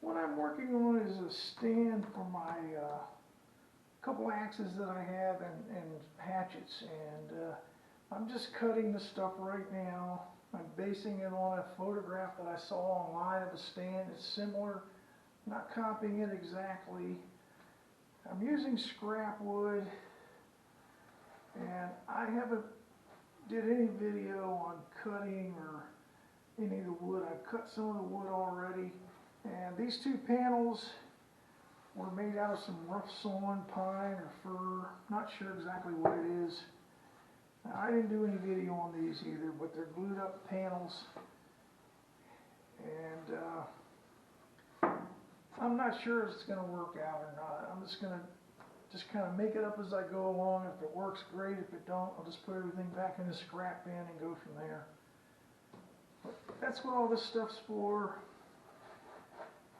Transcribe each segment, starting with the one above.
What I'm working on is a stand for my couple axes that I have and hatchets, and I'm just cutting the stuff right now. I'm basing it on a photograph that I saw online of a stand. It's similar, not copying it exactly. I'm using scrap wood, and I haven't did any video on cutting or any of the wood. I've cut some of the wood already, and these two panels were made out of some rough sawn pine or fir. Not sure exactly what it is. Now, I didn't do any video on these either, but they're glued up panels, and I'm not sure if it's going to work out or not. I'm just going to kind of make it up as I go along. If it works, great. If it don't, I'll just put everything back in the scrap bin and go from there. But that's what all this stuff's for.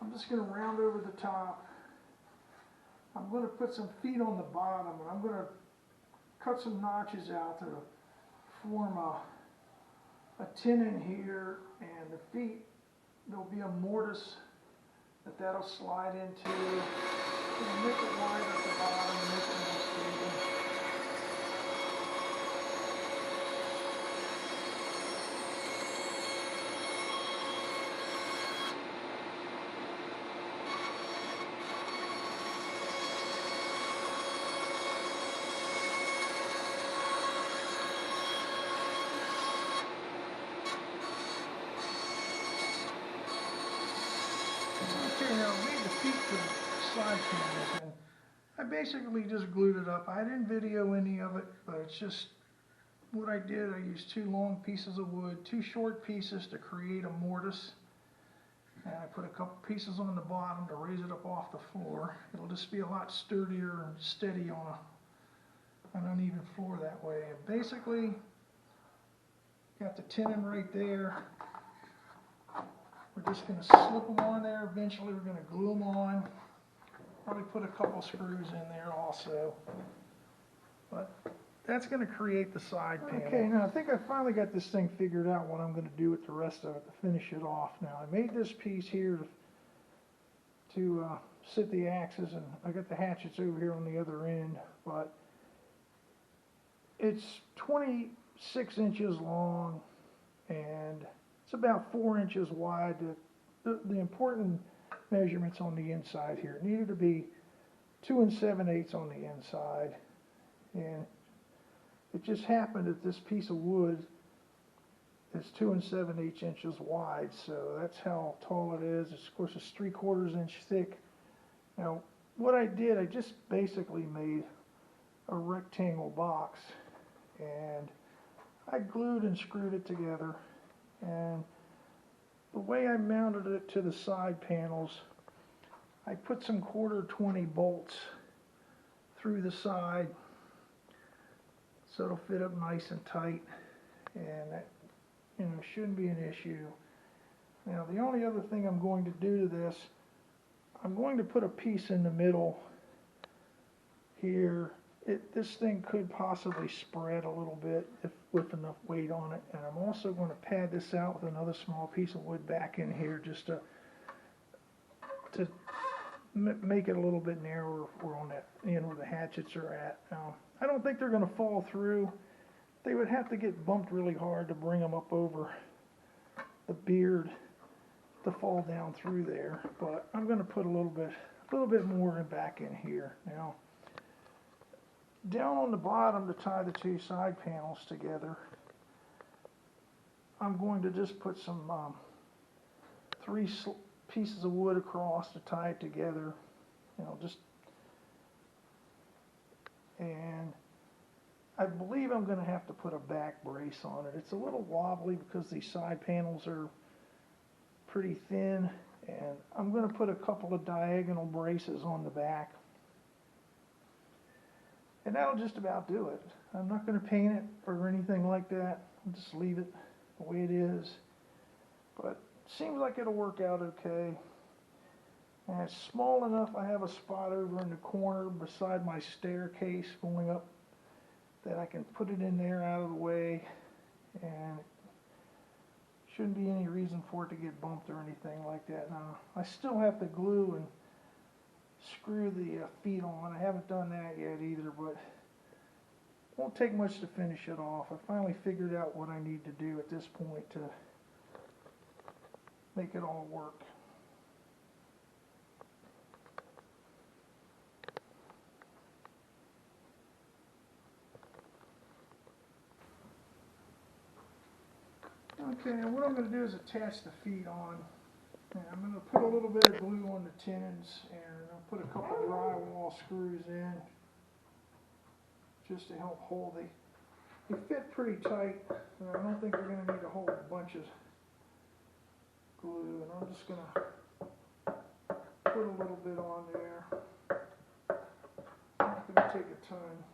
I'm just going to round over the top. I'm going to put some feet on the bottom, and I'm going to cut some notches out to form a tenon here, and the feet, there'll be a mortise that'll slide into, and make it wide at the bottom and make it more stable. Okay, now I made the feet for the side panels, and I basically just glued it up. I didn't video any of it, but it's just what I did. I used two long pieces of wood, two short pieces to create a mortise, and I put a couple pieces on the bottom to raise it up off the floor. It'll just be a lot sturdier and steady on an uneven floor that way. And basically, got the tenon right there. We're just going to slip them on there. Eventually we're going to glue them on. Probably put a couple screws in there also. But that's going to create the side panel. Okay, now I think I finally got this thing figured out what I'm going to do with the rest of it to finish it off. Now I made this piece here to sit the axes, and I got the hatchets over here on the other end, but it's 26 inches long and it's about 4 inches wide. The important measurements on the inside here. It needed to be 2 7/8 on the inside, and it just happened that this piece of wood is 2 7/8 inches wide, so that's how tall it is. It's, of course, it's 3/4 inch thick. Now, what I did, I just basically made a rectangle box, and I glued and screwed it together. And the way I mounted it to the side panels, I put some 1/4 bolts through the side so it'll fit up nice and tight, and that, shouldn't be an issue. Now the only other thing I'm going to do to this, I'm going to put a piece in the middle here. This thing could possibly spread a little bit with enough weight on it, and I'm also going to pad this out with another small piece of wood back in here just to make it a little bit narrower on that end where the hatchets are at. Now, I don't think they're going to fall through. They would have to get bumped really hard to bring them up over the beard to fall down through there, but I'm going to put a little bit more back in here. Now, down on the bottom to tie the two side panels together, I'm going to just put some 3 pieces of wood across to tie it together, and I believe I'm going to have to put a back brace on it. It's a little wobbly because these side panels are pretty thin, and I'm going to put a couple of diagonal braces on the back. And that'll just about do it. I'm not going to paint it or anything like that. I'll just leave it the way it is. But it seems like it'll work out okay. And it's small enough. I have a spot over in the corner beside my staircase going up that I can put it in there out of the way. And it Shouldn't be any reason for it to get bumped or anything like that. Now, I still have to glue and screw the feet on. I haven't done that yet either, but it won't take much to finish it off. I finally figured out what I need to do at this point to make it all work. Okay, now what I'm going to do is attach the feet on. And I'm going to put a little bit of glue on the tins, and I'll put a couple drywall screws in just to help hold it. They fit pretty tight, and I don't think we're going to need a whole bunch of glue, and I'm just going to put a little bit on there. It's not going to take a ton.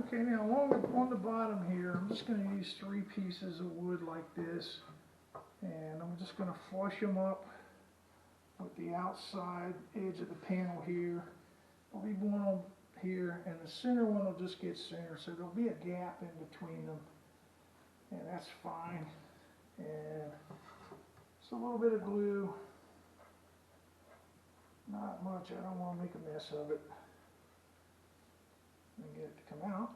Okay, now on the bottom here, I'm just going to use 3 pieces of wood like this, and I'm just going to flush them up with the outside edge of the panel here. There'll be one on here, and the center one will just get centered, so there'll be a gap in between them, and that's fine. And just a little bit of glue, not much, I don't want to make a mess of it. And get it to come out.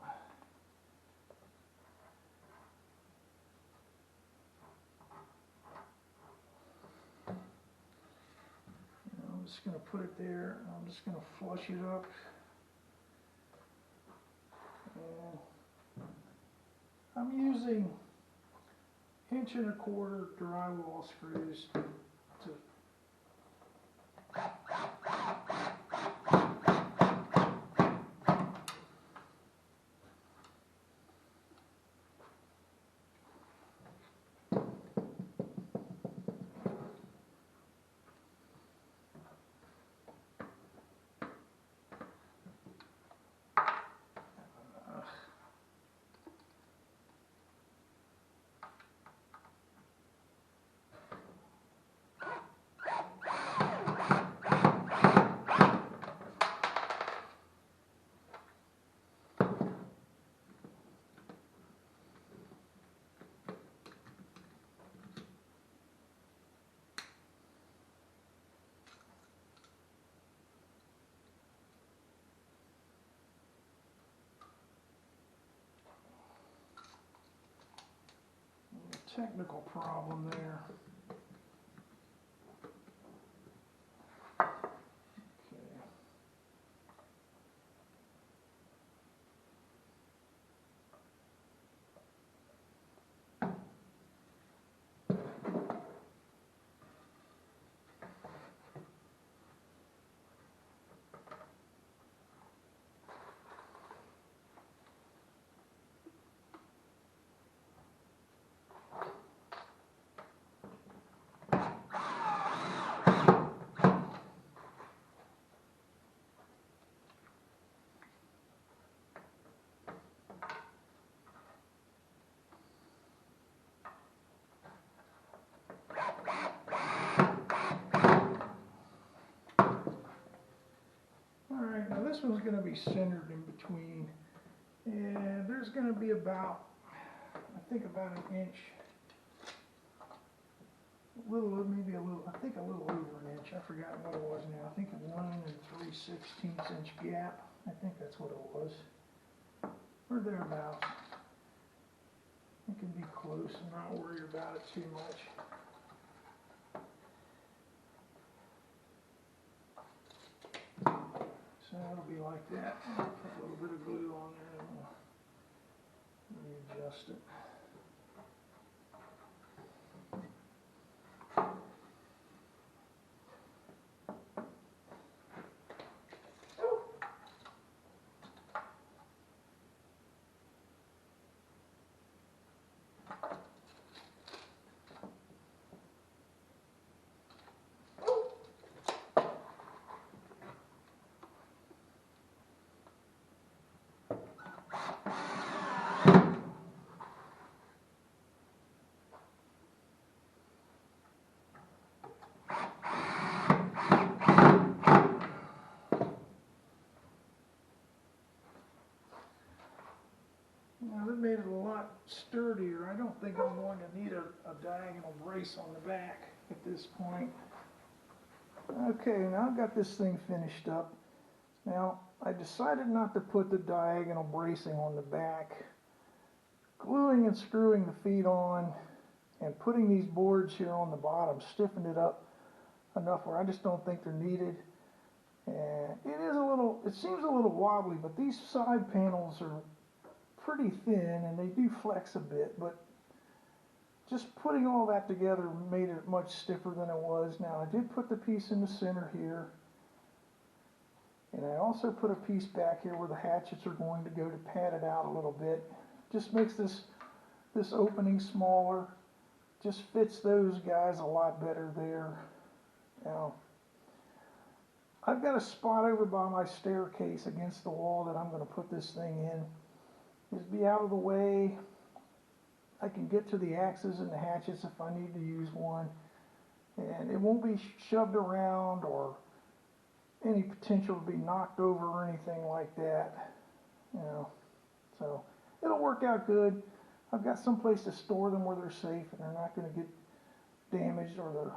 And I'm just going to put it there. I'm just going to flush it up. And I'm using 1¼ drywall screws to technical problem there. this one's going to be centered in between, and there's going to be about, I think about an inch, maybe a little, I think a little over an inch. I forgot what it was now. I think 1 3/16 inch gap. I think that's what it was, or thereabouts. It can be close. I'm not worried about it too much. So it'll be like that. I'll put a little bit of glue on there and we'll readjust it. Now that made it a lot sturdier. I don't think I'm going to need a diagonal brace on the back at this point. Okay, now I've got this thing finished up. Now I decided not to put the diagonal bracing on the back. Gluing and screwing the feet on and putting these boards here on the bottom stiffened it up enough where I just don't think they're needed. And it seems a little wobbly, but these side panels are pretty thin and they do flex a bit, but just putting all that together made it much stiffer than it was. Now I did put the piece in the center here, and I also put a piece back here where the hatchets are going to go to pad it out a little bit. Just makes this opening smaller, just fits those guys a lot better there. Now I've got a spot over by my staircase against the wall that I'm going to put this thing in. Just be out of the way. I can get to the axes and the hatchets if I need to use one, and it won't be shoved around or any potential to be knocked over or anything like that, you know. So it'll work out good. I've got some place to store them where they're safe and they're not going to get damaged, or